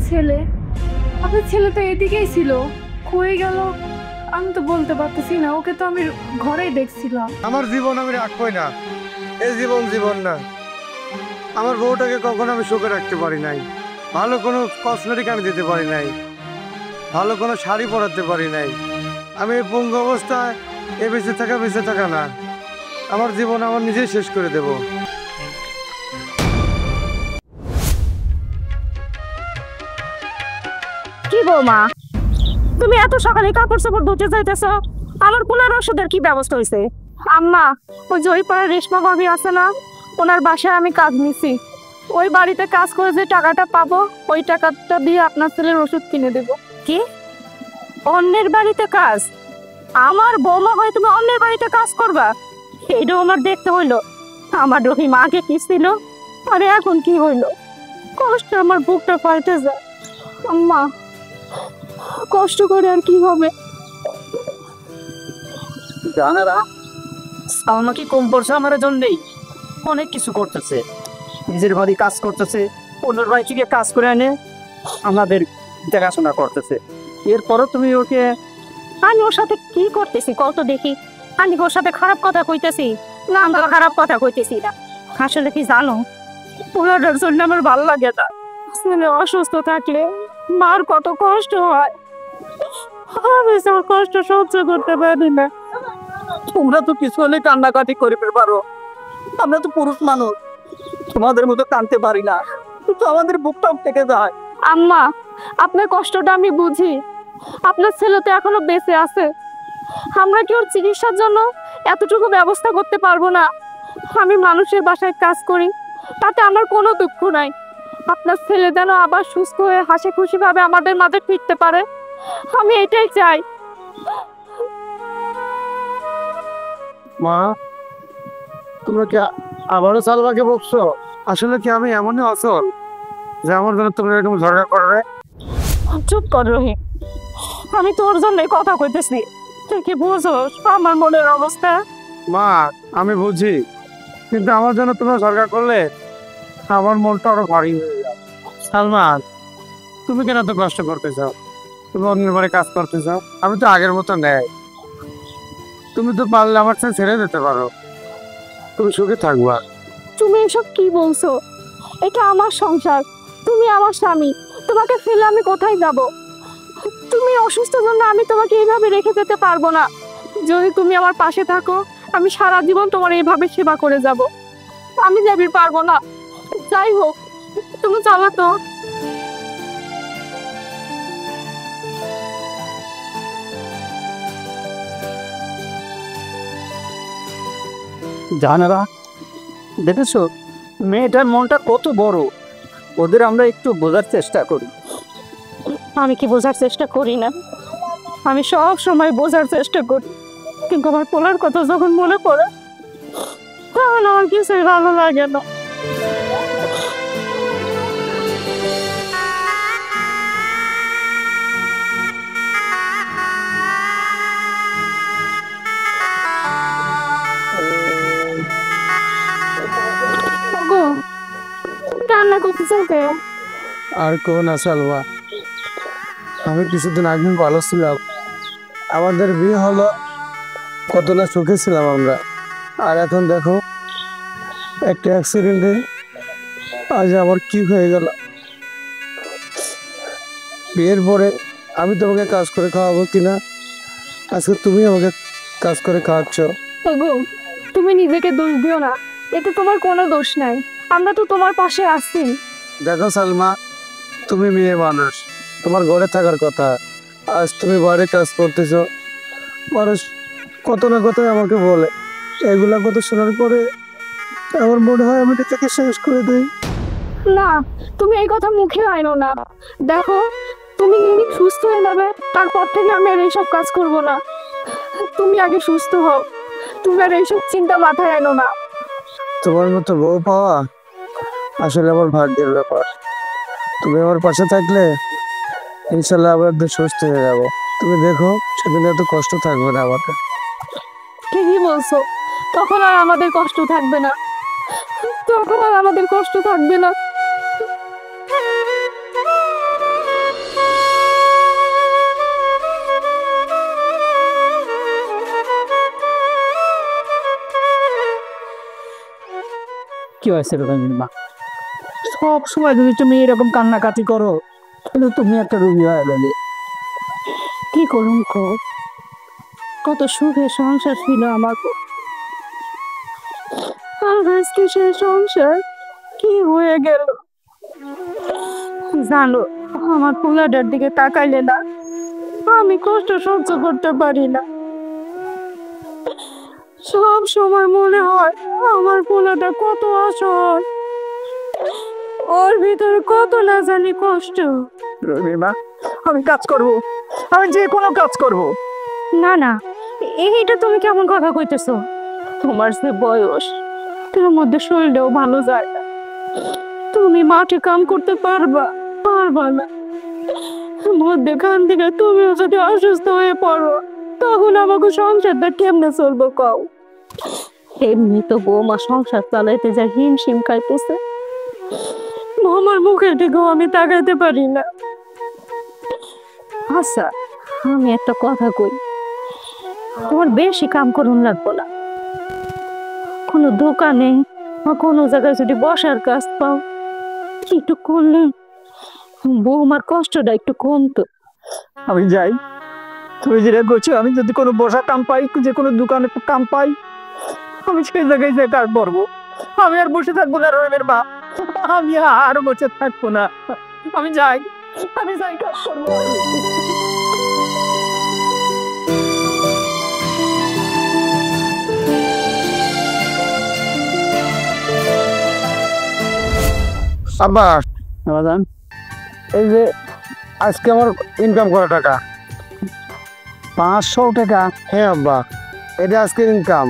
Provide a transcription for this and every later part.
ছেলে, আপনার ছেলে তো এদিকেই ছিল, কই গেল আমি তো বলতে পারতেছি না। ওকে তো আমি ঘরেই দেখছিলাম। আমার জীবন আমি রাখবই না, এই জীবন জীবন না। আমার বউটাকে কখনো আমি সুখে রাখতে পারি নাই, ভালো কোনো কসমেটিক আমি দিতে পারি নাই, ভালো কোনো শাড়ি পরাতে পারি নাই। আমি এই পঙ্গু অবস্থায় এ বেঁচে থাকা না, আমার জীবন আমার নিজেই শেষ করে দেব। কি বৌমা, তুমি এত সকালে কাপড় চাপড় ধুতে যাইতেছ? আমার পোলার ওষুধের কি ব্যবস্থা হয়েছে? আম্মা, ওই জয়পাড়ার রেশমা ভাবি আছে না, ওনার বাসায় আমি কাজ নিছি। ওই বাড়িতে কাজ করে যে টাকাটা পাবো, ওই টাকাটা দিয়ে আপনার ছেলের ওষুধ কিনে দেব। কি, অন্যের বাড়িতে কাজ? আমার বৌমা হয়ে তুমি অন্যের বাড়িতে কাজ করবা? এইটাও আমার দেখতে হইলো। আমার রহিম আগে কি ছিল আর এখন কি হইলো? কষ্ট আমার বুকটা ফাইটে যায়। আম্মা, কষ্ট করে আর কি হবে? জানারা সালমা কি কম পড়ছে আমার জন্যই? অনেক কিছু করতেছে, নিজের বাড়ি কাজ করতেছে, অন্যের বাড়ি থেকে কাজ করে এনে আমাদের দেখাশোনা করতেছে। এরপরও তুমি ওকে... আমি ওর সাথে কি করতেছি কত দেখি? আমি ওর সাথে খারাপ কথা কইতেছি না? আমরা খারাপ কথা কইতেছি না। আসলে কি জানো, পোলাটার জন্য আমার ভালো লাগে না। ছেলে অসুস্থ থাকলে মার কত কষ্ট হয়, আমি তোর কষ্ট সহ্য করতে পারি না। তোমরা তো কিছু হলে কান্নাকাটি করতে পারো, আমরা তো পুরুষ মানুষ, তোমাদের মতো কাঁদতে পারি না, কিন্তু আমাদের বুকটাও থেকে যায়। আম্মা, আপনার কষ্টটা আমি বুঝি। আপনার ছেলে তো এখনো বেঁচে আছে, আমরা কি ওর চিকিৎসার জন্য এতটুকু ব্যবস্থা করতে পারবো না? আমি মানুষের বাসায় কাজ করি, তাতে আমার কোনো দুঃখ নাই। আপনার ছেলে যেন আবার সুস্থ হয়ে হাসি খুশি ভাবে আমাদের মাঝে ফিরতে পারে, আমি এটাই চাই। মা, তোমরা কি আবারও সালমাকে বকছো? আসলে কি আমি এমনই অসল যে আমার জন্য তোমরা এরকম ঝগড়া করবে? চুপ কর রহিম, আমি তোর জন্য কথা কইতেছি, তুই কি বুঝোস আমার মনের অবস্থা? মা, আমি বুঝি, কিন্তু আমার জন্য তোমরা ঝগড়া করলে আমার মনটা আরো ভারী হয়ে যায়। সালমান, তুমি কেন এত কষ্ট করতে চাও? তুমি অন্যের বাড়ি কাজ করতে চাও? আমি তো আগের মতো নেই। তুমি তো পারলে আমার সাথে ছেড়ে দিতে পারো, তুমি সুখে থাকবা। তুমি এসব কি বলছো? এটা আমার সংসার, তুমি আমার স্বামী, তোমাকে ফেলে আমি কোথায় যাব? তুমি অসুস্থ জন্য আমি তোমাকে এইভাবে রেখে যেতে পারবো না। যদি তুমি আমার পাশে থাকো, আমি সারা জীবন তোমার এইভাবে সেবা করে যাব। আমি যাবি পারবো না। যাই হোক, তুমি চলো তো। জানারা, দেখেছো মেয়েটার মনটা কত বড়, ওদের আমরা একটু বোঝার চেষ্টা করি। আমি কি বোঝার চেষ্টা করি না? আমি সব সময় বোঝার চেষ্টা করি, কিন্তু আমার পোলার কথা যখন মনে পড়ে তখন আমার কিছুই ভালো লাগে না। ওগো, কান্না করতেছো কেন? আর কেউ না সালমা, আমি কিছুদিন আগে ভালো ছিলাম, আমাদের বিয়ে হলো, কত না সুখে ছিলাম আমরা। আর এখন দেখো, একটা অ্যাক্সিডেন্টে আজ আমার কি হয়ে গেল। বিয়ের পরে আমি তোমাকে কাজ করে খাওয়াবো কিনা, আজকে তুমি আমাকে কাজ করে খাওয়াচ্ছ। ওগো, তুমি নিজেকে দোষ দিও না, এতে তোমার কোনো দোষ নাই। আমরা তো তোমার পাশে আছি। দেখো সালমা, তুমি মেয়ে মানুষ, তোমার ঘরে থাকার কথা, আজ তুমি বাইরে কাজ করতেছো। মানুষ কত না কত আমাকে বলে, এগুলা কথা শোনার পরে আমার মনে হয় আমি নিজেকে শেষ করে দিই। না, তুমি এই কথা মুখে আনো না। দেখো, তুমি সুস্থ হয়ে যাবে, তারপর থেকে আমি আর এইসব কাজ করব না। তুমি আগে সুস্থ হও, তুমি আর এইসব চিন্তা মাথায় আনো না। তোমার মতো বউ পাওয়া আসলে আমার ভাগ্যের ব্যাপার। তুমি আমার পাশে থাকলে ইনশাল্লাহ আবার একদিন সুস্থ হয়ে যাবো। তুমি দেখো, সেদিন এত কষ্ট থাকবে না আমাকে। ঠিকই বলছো, তখন আর আমাদের কষ্ট থাকবে না, তখন আর আমাদের কষ্ট থাকবে না। হয়েছে রুমির মা? সব সময় যদি তুমি এরকম কান্নাকাটি করো, কিন্তু তুমি একটা রুগী হয়ে গেলে। কি করুন কো, কত সুখে সংসার ছিল আমার। আর আজকে সেই সংসার কি হয়ে গেল জানো? আমার পোলাটার দিকে তাকাইলে না আমি কষ্ট সহ্য করতে পারি না। সব সময় মনে হয় আমার পোলাটা কত অসহায়, ওর ভিতরে কত না জানি কষ্ট। রুমির মা, আমি কাজ করব, আমি যে কোনো কাজ করব। না না, এইটা তুমি কেমন কথা কইতেছো? তোমার যে বয়স, তোর মধ্যে শরীরটাও ভালো যায় না, তুমি মাঠে কাম করতে পারবা পারবা না? মধ্যেখান থেকে তুমিও যদি অসুস্থ হয়ে পড়ো, তখন আমাকে সংসারটা কেমনে চলবো কও? এমনি তো বৌমা সংসার চালাইতে যা হিমশিম খাইতেছে, আমার মুখের দিকেও আমি তাকাইতে পারি না। আচ্ছা, আমি একটা কথা কই, তোমার বেশি কাম করুন লাগবো না। কোনো দোকানে বা কোনো জায়গায় যদি বসার কাজ পাও, একটু করলে বৌমার কষ্টটা একটু কমতো। আমি যাই, তুমি যেটা করছো, আমি যদি কোনো বসা কাম পাই, যে কোনো দোকানে কাম পাই, আমি সেই জায়গায় যে কাজ করবো। আমি আর বসে থাকবো না রহিমের মা, আমি আর বসে থাকবো না। আমি যাই, আমি যাই কাজ করবো। আব্বা, সমাধান এই যে আজকে আমার ইনকাম করা টাকা। 500 টাকা? হ্যাঁ আব্বা, এটা আজকে ইনকাম।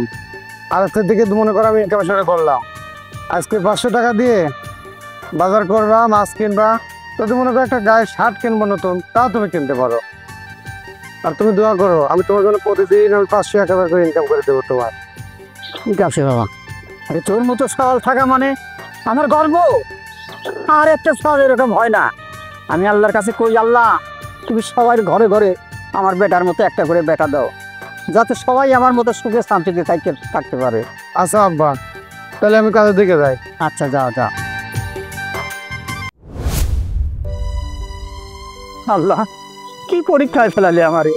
আর আজকের থেকে মনে করো আমি ইনকামের সাথে করলাম। আজকে 500 টাকা দিয়ে বাজার করবা, মাছ কিনবা, যদি মনে করো একটা গায়ে শার্ট কিনবো নতুন, তাও তুমি কিনতে পারো। আর তুমি দোয়া করো, আমি তোমার জন্য প্রতিদিন আমি 500 টাকা করে ইনকাম করে দেবো তোমার। ঠিক আছে বাবা, আরে তোর মতো সওয়াল থাকা মানে আমার গর্ব। আর একটা সওয়াল এরকম হয় না। আমি আল্লাহর কাছে কই, আল্লাহ তুমি সবার ঘরে ঘরে আমার বেটার মতো একটা করে বেটা দাও, যাতে সবাই আমার মতো সুখে শান্তিতে থাকতে পারে। আচ্ছা আব্বা, তাহলে আমি কাজের দিকে যাই। আচ্ছা, যাও যাও। আল্লাহ, কি পরীক্ষায় ফেলালে আমারে।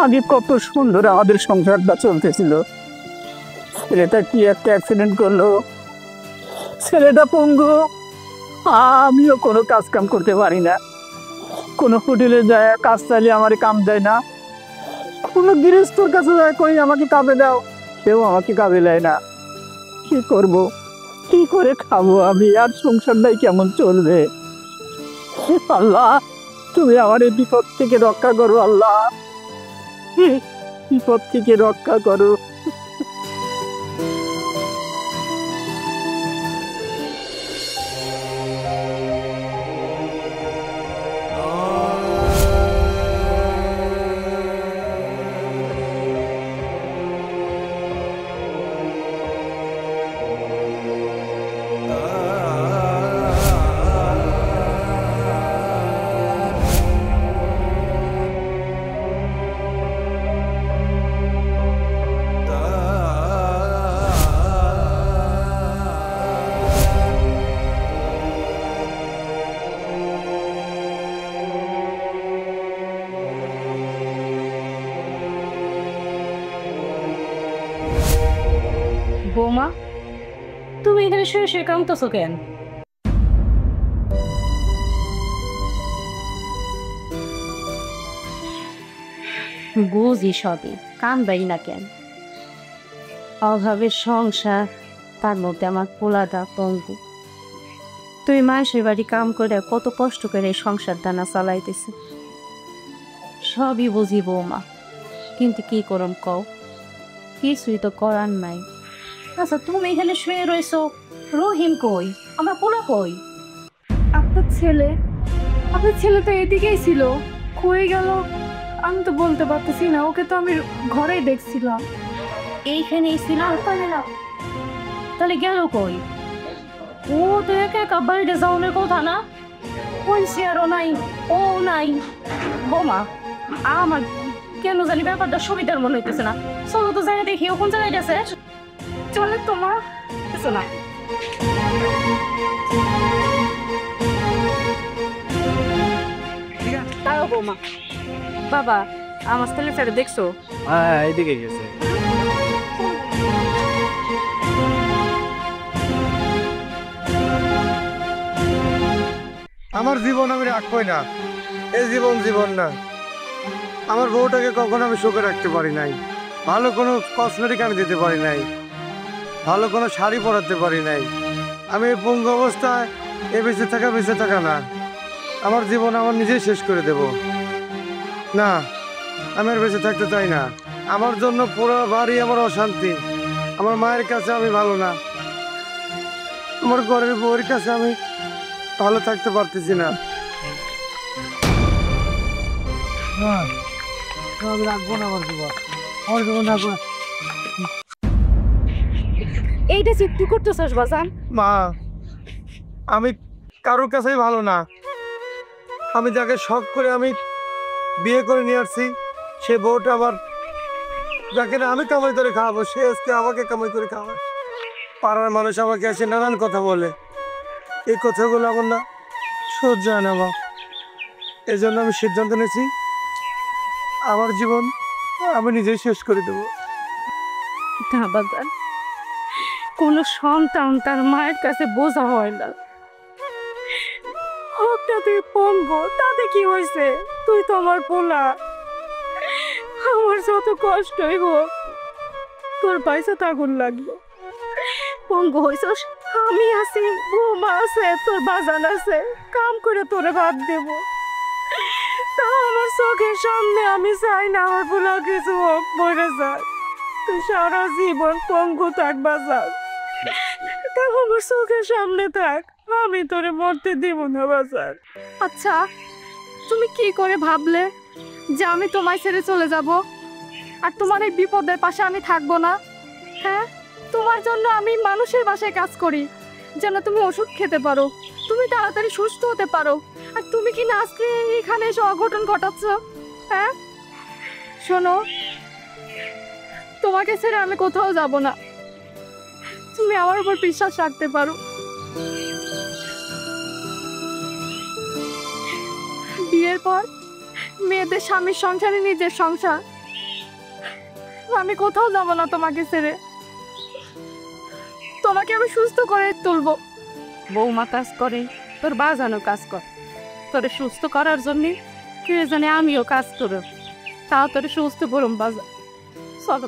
আগে কত সুন্দর আমাদের সংসারটা চলতেছিল, ছেলেটা কি একটা অ্যাক্সিডেন্ট করলো, ছেলেটা পঙ্গু, আমিও কোনো কাজ কাম করতে পারি না। কোনো হোটেলে যায় কাজ চাইলে আমার কাম দেয় না, কোনো গৃহস্থর কাছে যায় কই আমাকে কাজে দাও, কেউ আমাকে কাজে দেয় না। কি করব, কি করে খাবো আমি, আর সংসারটাই কেমন চলবে? আল্লাহ, তুমি আমার এই বিপদ থেকে রক্ষা করো। আল্লাহ, বিপদ থেকে রক্ষা করো। বৌমা, তুমি এখানে শুয়ে শুয়ে কাঁদতেছো কেন? বুঝি সবই, কাঁদবাই না কেন? অভাবের সংসার, তার মধ্যে আমার পোলাটা পঙ্গু। তুই মায়ের বাড়ি কাম করে কত কষ্ট করে এই সংসার দানা চালাইতেছে, সবই বুঝি বৌমা, কিন্তু কি করম কও, কিছুই তো করার নাই। আচ্ছা, তুমি এখানে শুয়ে রয়েছো, রহিম কই, আমার পোলা কই? আপনার ছেলে তো এদিকেই ছিল, কই গেল আমি তো বলতে পারতেছি না। ওকে তো আমি ঘরেই দেখছিলাম। এইখানেই ছিল? তাহলে গেল কই? ও তো একা একা বাড়িতে যাওয়ার কথা না, ওই চেয়ারও নাই, ও নাই। বোমা, আমার কেন জানি ব্যাপারটা সুবিধার মনে হইতেছে না। চলো তো জায়গা দেখি, ও কোন জায়গায় গেছে। চলে তোমার কিছু না, তাও বৌমা বাবা আমার ছেলে ফেরে দেখছো? হ্যাঁ, এইদিকে গেছে। আমার জীবন আমি রাখবই না, এই জীবন জীবন না। আমার বউটাকে কখনো আমি সুখে রাখতে পারি নাই, ভালো কোনো কসমেটিক আমি দিতে পারি নাই, ভালো কোনো শাড়ি পরাতে পারি নাই। আমি এই পঙ্গু অবস্থায় এ বেঁচে থাকা না, আমার জীবন আমার নিজেই শেষ করে দেব। না, আমি আর বেঁচে থাকতে চাই না। আমার জন্য পুরো বাড়ি আমার অশান্তি। আমার মায়ের কাছে আমি ভালো না, আমার ঘরের বউয়ের কাছে আমি ভালো থাকতে পারতেছি না। আমি রাখবো না আমার জীবন, আমার জীবন রাখবো না। এইটা যে তুই করতেছস বাজান? মা, আমি কারোর কাছেই ভালো না। আমি যাকে শখ করে আমি বিয়ে করে নিয়ে আসছি, সে বউটা আবার যাকে না আমি কামাই করে খাওয়াবো, সে আজকে আমাকে কামাই করে খাওয়ায়। পাড়ার মানুষ আমাকে এসে নানান কথা বলে, এই কথাগুলো আমার না সহ্য হয় না মা। এই জন্য আমি সিদ্ধান্ত নিয়েছি আমার জীবন আমি নিজেই শেষ করে দেবো। না বাজান, কোনো সন্তান তার মায়ের কাছে বোঝা হয় না। হোকটা তুই পঙ্গ, তাতে কি হয়েছে? তুই তো আমার পোলা। আমার যত কষ্টই হোক, তোর পয়সা তাগুন লাগবে। পঙ্গ হয়েছস, আমি আছি, বৌমা আছে, তোর বাজান আছে, কাম করে তোরে ভাত দেব। তা আমার চোখের সামনে আমি চাই না আমার পোলা কিছু হোক, মরে যাক। তুই সারা জীবন পঙ্গু থাক বাজার, তা আমার চোখের সামনে থাক, আমি তোরে মরতে দিব না বাজার। আচ্ছা, তুমি কি করে ভাবলে যে আমি তোমায় ছেড়ে চলে যাব আর তোমার এই বিপদের পাশে আমি থাকবো না? হ্যাঁ, তোমার জন্য আমি মানুষের বাসায় কাজ করি যেন তুমি ওষুধ খেতে পারো, তুমি তাড়াতাড়ি সুস্থ হতে পারো। আর তুমি কি না আজকে এখানে এসে অঘটন ঘটাচ্ছ? হ্যাঁ শোনো, তোমাকে ছেড়ে আমি কোথাও যাব না, তুমি আমার উপর বিশ্বাস রাখতে পারো। বিয়ের পর মেয়েদের স্বামীর সংসারে নিজের সংসার, আমি কোথাও যাব না তোমাকে ছেড়ে। তোমাকে আমি সুস্থ করে তুলবো। বৌমা কাজ করে, তোর বাজানো কাজ কর, তোরে সুস্থ করার জন্যে প্রয়োজনে আমিও কাজ করব, তাও তোরে সুস্থ করুম বাজার। চলো।